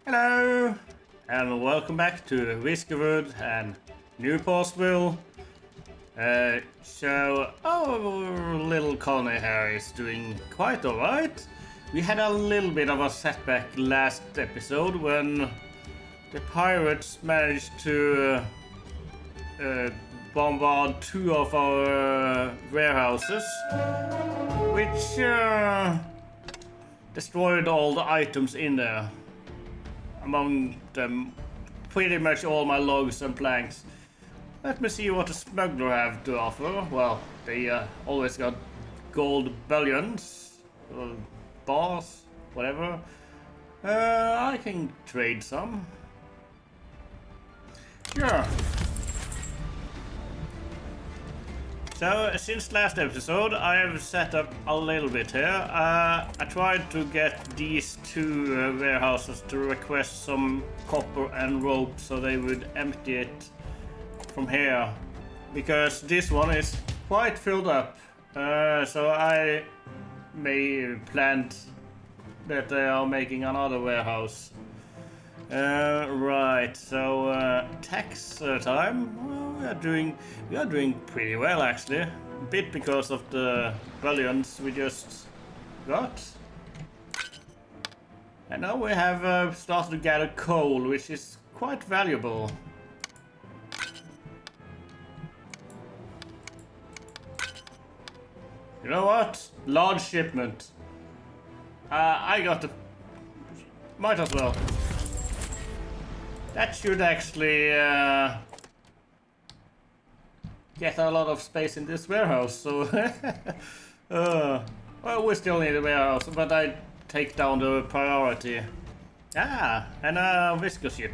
Hello, and welcome back to WhiskerWood and New Pawsville. So our little colony here is doing quite alright. We had a little bit of a setback last episode when the pirates managed to bombard two of our warehouses, which destroyed all the items in there. Among them, pretty much all my logs and planks. Let me see what the smuggler have to offer. Well, they always got gold bullions, bars, whatever. I can trade some. Sure. So, since last episode, I have set up a little bit here. I tried to get these two warehouses to request some copper and rope so they would empty it from here. Because this one is quite filled up. So I may plant that they are making another warehouse. Right, so tax time. Well, we are doing pretty well actually. A bit because of the bullions we just got. And now we have started to gather coal, which is quite valuable. You know what? Large shipment. I got the... Might as well. That should actually get a lot of space in this warehouse, so... well, we still need a warehouse, but I take down the priority. Ah, and a whisker ship.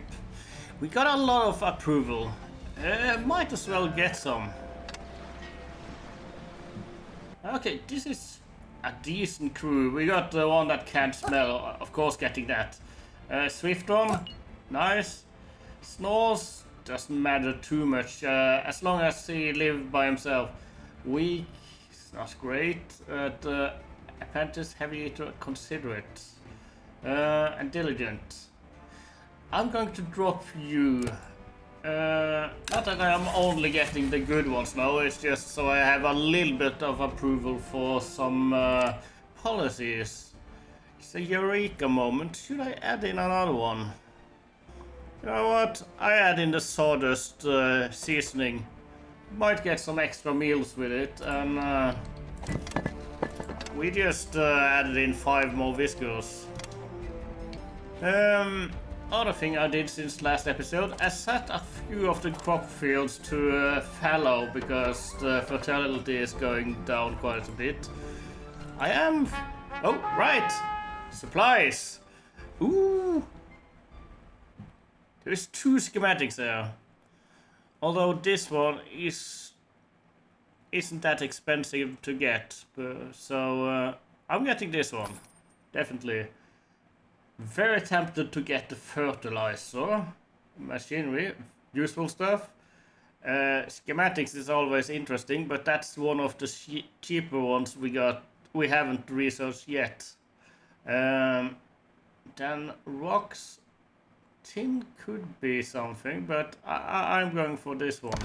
We got a lot of approval. Might as well get some. Okay, this is a decent crew. We got the one that can't smell, of course getting that. Swift one, nice. Snores doesn't matter too much as long as he lives by himself. Weak, it's not great. Apprentice, heavy to considerate, and diligent. I'm going to drop you. Not that I'm only getting the good ones now, it's just so I have a little bit of approval for some policies. It's a eureka moment. Should I add in another one? You know what? I add in the sawdust seasoning. Might get some extra meals with it, and we just added in 5 more whiskers. Other thing I did since last episode, I set a few of the crop fields to fallow because the fertility is going down quite a bit. I am... Oh, right! Supplies! Ooh! There's 2 schematics there. Although this one isn't that expensive to get, so I'm getting this one, definitely. Very tempted to get the fertilizer, machinery, useful stuff. Schematics is always interesting, but that's one of the cheaper ones we haven't researched yet. Then rocks, tin could be something, but I'm going for this one.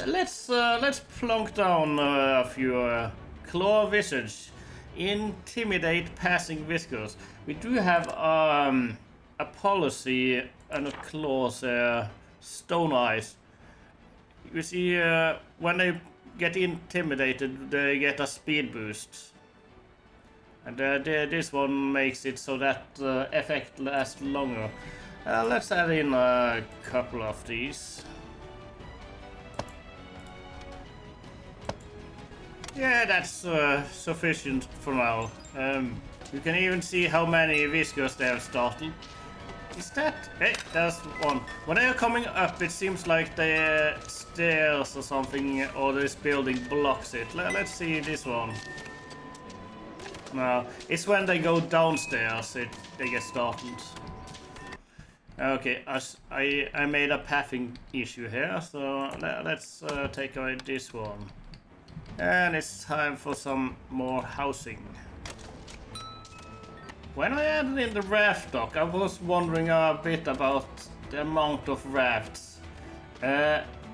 Let's plonk down a few claw visage. Intimidate passing whiskers. We do have a policy and a clause, stone eyes. You see, when they get intimidated, they get a speed boost. And this one makes it so that effect lasts longer. Let's add in a couple of these. Yeah, that's sufficient for now. You can even see how many whiskers they have started. Is that... Hey, there's one. When they are coming up, it seems like the stairs or something, or this building blocks it. Let's see this one. No, it's when they go downstairs, they get startled. Okay, I made a pathing issue here, so let's take away this one. And it's time for some more housing. When I added in the raft dock, I was wondering a bit about the amount of rafts.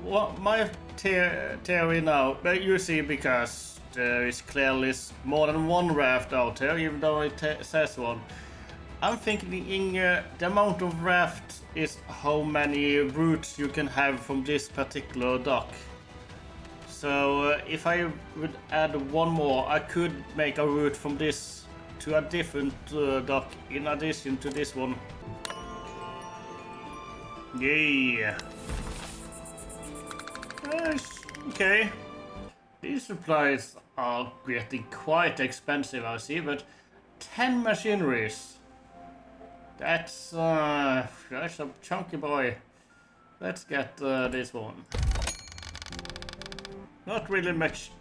What my theory now, but you see, because there is clearly more than one raft out here, even though it says one. I'm thinking the amount of rafts is how many routes you can have from this particular dock. So if I would add one more, I could make a route from this to a different dock in addition to this one. Yeah. Okay. These supplies are getting quite expensive, I see, but 10 machineries. That's a chunky boy. Let's get this one. Not really much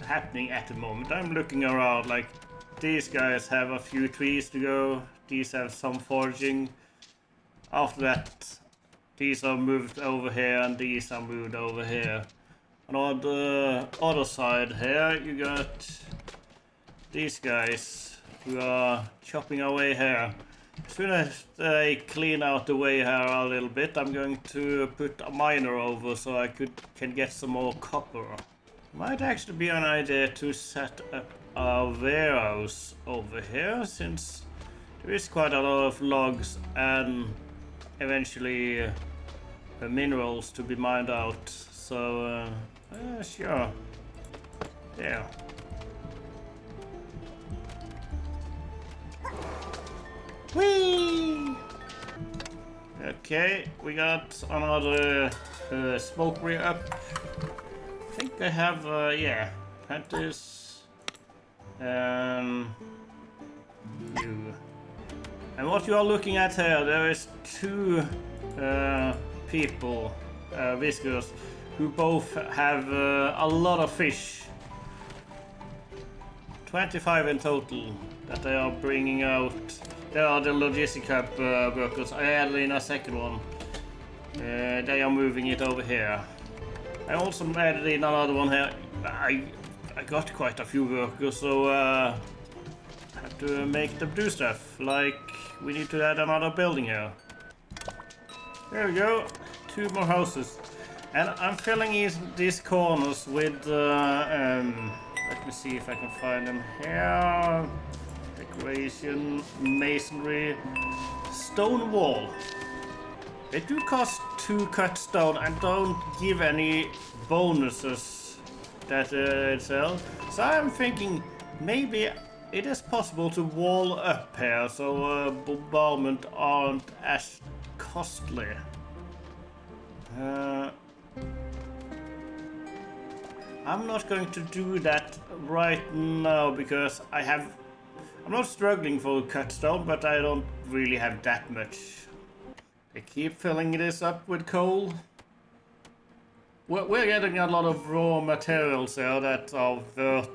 happening at the moment. I'm looking around, like these guys have a few trees to go. These have some foraging. After that, these are moved over here and these are moved over here. And on the other side here, you got these guys who are chopping away here. As soon as they clean out the way here a little bit, I'm going to put a miner over so I can get some more copper. Might actually be an idea to set up a warehouse over here, since there is quite a lot of logs and eventually minerals to be mined out. So sure. Yeah. Whee! Okay, we got another smokery up. I think they have, yeah, apprentice and you. And what you are looking at here, there is two people, whiskers, who both have a lot of fish. 25 in total that they are bringing out. There are the logistic hub workers. I added in a second one. They are moving it over here. I also added in another one here. I got quite a few workers, so I have to make them do stuff. Like, we need to add another building here. There we go. 2 more houses. And I'm filling in these corners with, let me see if I can find them here. Decoration, masonry, stone wall. They do cost 2 cut stone and don't give any bonuses that itself. So I'm thinking maybe it is possible to wall up here so bombardment aren't as costly. I'm not going to do that right now because I'm not struggling for cut stone, but I don't really have that much. I keep filling this up with coal. We're getting a lot of raw materials here that are worth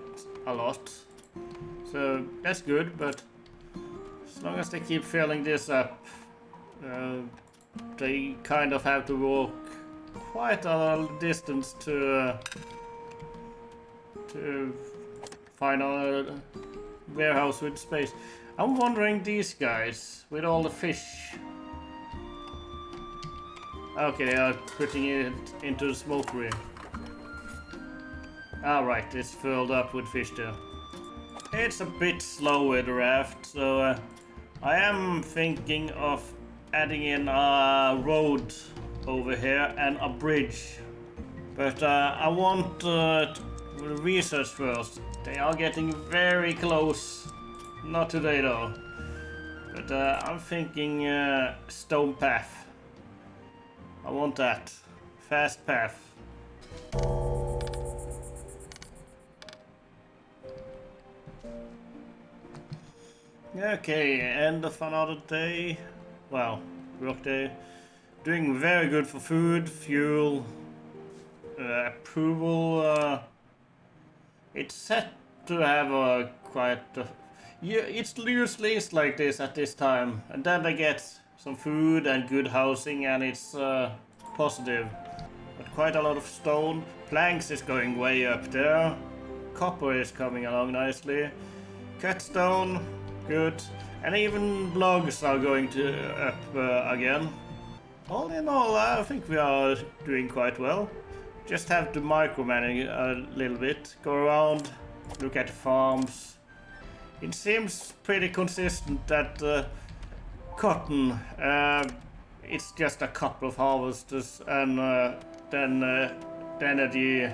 a lot. So that's good, but as long as they keep filling this up, they kind of have to walk quite a distance to find a warehouse with space. I'm wondering, these guys with all the fish. Okay, they are putting it into the smokery. Alright, it's filled up with fish there. It's a bit slow with the raft, so I am thinking of adding in a road over here and a bridge. But I want research first. They are getting very close. Not today though. But I'm thinking stone path. I want that. Fast path. Okay, end of another day. Well, work day. Doing very good for food, fuel, approval. It's set to have a quite. Yeah, it's usually like this at this time, and then they get some food and good housing, and it's positive. But quite a lot of stone. Planks is going way up there. Copper is coming along nicely. Cut stone. Good. And even logs are going to up again. All in all, I think we are doing quite well. Just have to micromanage a little bit. Go around, look at the farms. It seems pretty consistent that cotton, it's just a couple of harvests and then the energy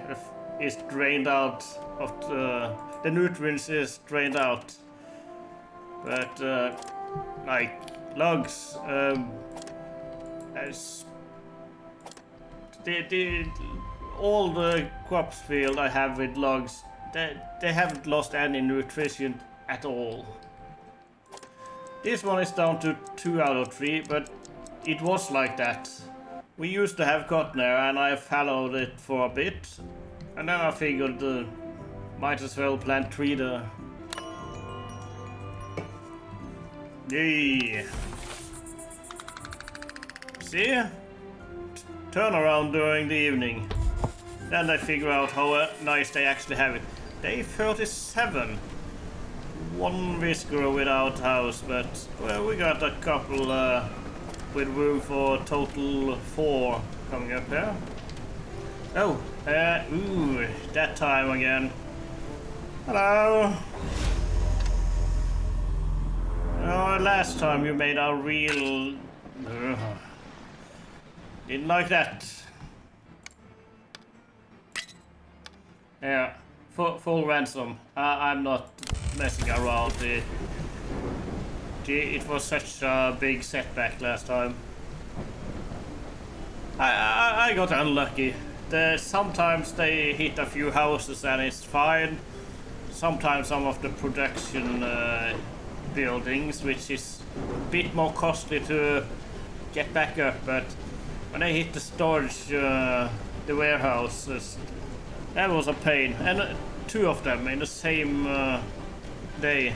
is drained out of the nutrients is drained out. But like logs, as all the crops field I have with logs, they haven't lost any nutrition at all. This one is down to 2 out of 3, but it was like that. We used to have cotton there and I followed it for a bit, and then I figured might as well plant 3 there. Yeah. See? Turn around during the evening. Then they figure out how nice they actually have it. Day 37. One whiskerer without house, but well, we got a couple with room for total 4 coming up here. Oh, ooh, that time again. Hello. Oh, last time you made a real... didn't like that. Yeah, full ransom. I'm not messing around. It was such a big setback last time. I got unlucky. Sometimes they hit a few houses and it's fine. Sometimes some of the production buildings, which is a bit more costly to get back up, but when they hit the storage, the warehouses, that was a pain. And 2 of them in the same day.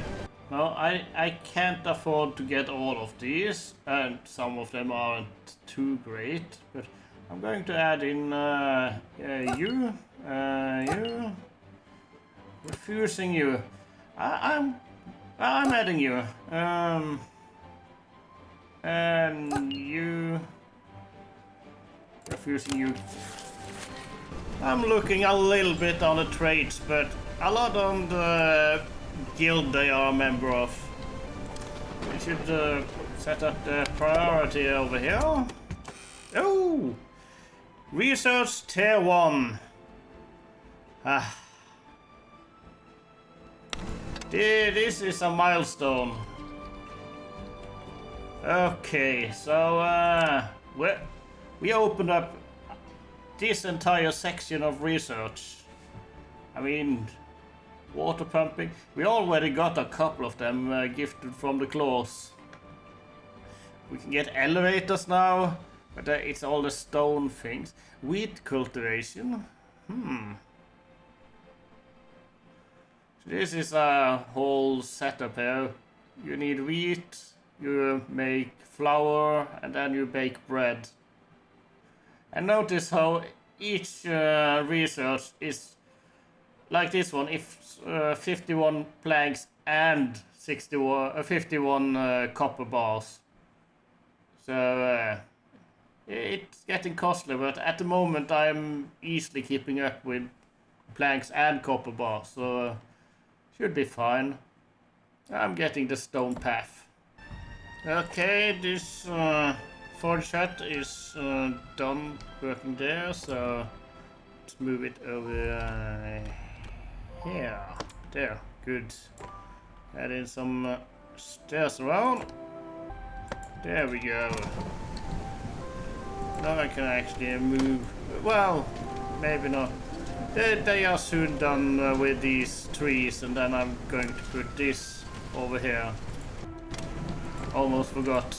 Well, I can't afford to get all of these, and some of them aren't too great, but I'm going to add in you, refusing you. I'm adding you, and you, refusing you. I'm looking a little bit on the trades, but a lot on the guild they are a member of. We should set up the priority over here. Oh! Research tier 1. Ah. This is a milestone. Okay, so we opened up this entire section of research. I mean, water pumping. We already got a couple of them gifted from the claws. We can get elevators now, but it's all the stone things. Wheat cultivation. So this is a whole setup here. You need wheat, you make flour, and then you bake bread. And notice how each research is like this one. If 51 planks and 51 copper bars. So it's getting costly, but at the moment I'm easily keeping up with planks and copper bars, so should be fine. I'm getting the stone path. Okay, this forge hut is done working there, so let's move it over here. There, good. Add in some stairs around. There we go. Now I can actually move. Well, maybe not. They are soon done with these trees, and then I'm going to put this over here. Almost forgot.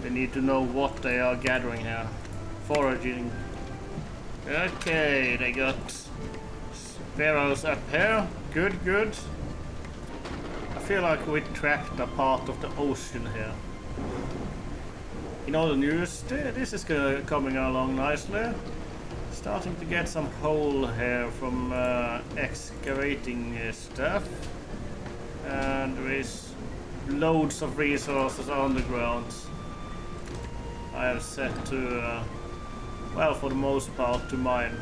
They need to know what they are gathering here. Foraging. Okay, they got sparrows up here. Good, good. I feel like we trapped a part of the ocean here. In all the news, this is coming along nicely. Starting to get some hole here from excavating stuff. And there is loads of resources on the ground. I have set to, well, for the most part, to mine.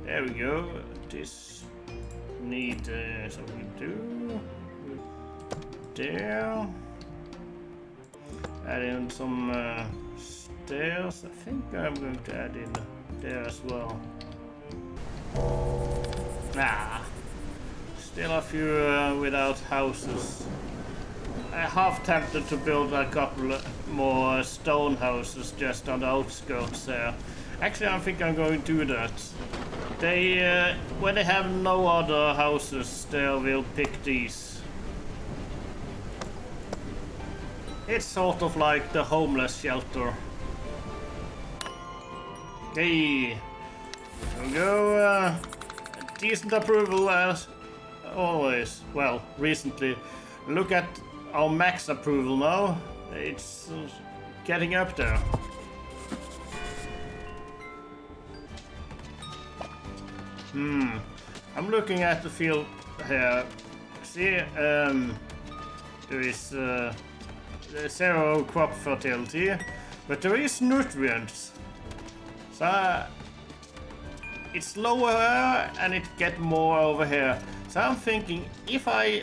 There we go. This need something to do. There. Add in some stairs. I think I'm going to add in there as well. Ah, still a few without houses. I'm half tempted to build a couple more stone houses just on the outskirts there. Actually, I think I'm going to do that. They, when they have no other houses, they will pick these. It's sort of like the homeless shelter. Hey, there we go. Decent approval as always. Well, recently. Look at our max approval now. It's getting up there. I'm looking at the field here. See, there is zero crop fertility, but there is nutrients. So it's lower here and it get more over here. So I'm thinking if I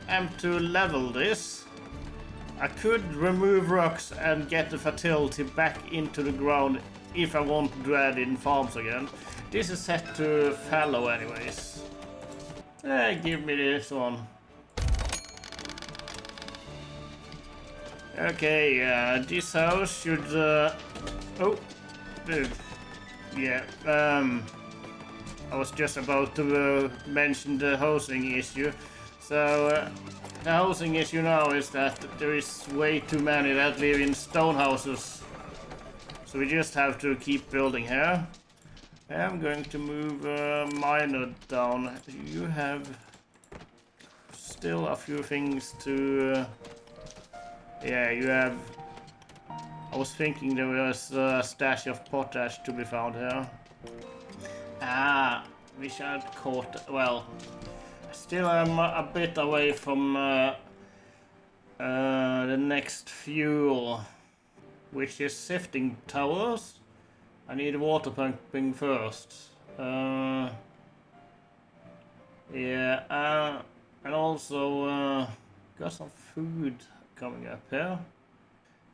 am to level this, I could remove rocks and get the fertility back into the ground if I want to add in farms again. This is set to fallow anyways. Give me this one. Okay, this house should... oh, dude. Yeah, I was just about to mention the housing issue. So, the housing issue now is that there is way too many that live in stone houses. So we just have to keep building here. I'm going to move miner down. You have still a few things to... yeah, you have... I was thinking there was a stash of potash to be found here. Ah, we should caught... well, still I'm a bit away from the next fuel, which is sifting towers. I need water pumping first. Yeah, and also got some food coming up here.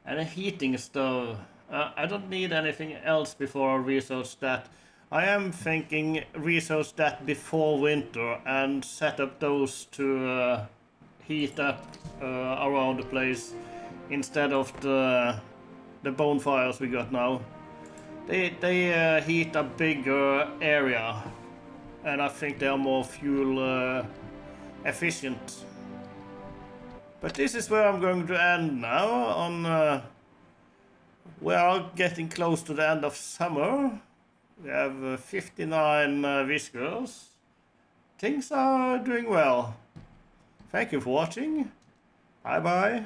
And a heating stove. I don't need anything else before I research that. I am thinking research that before winter and set up those to heat up around the place instead of the bonfires we got now. They heat a bigger area, and I think they are more fuel efficient. But this is where I'm going to end now. On we are getting close to the end of summer. We have 59 whiskerers. Things are doing well. Thank you for watching. Bye bye.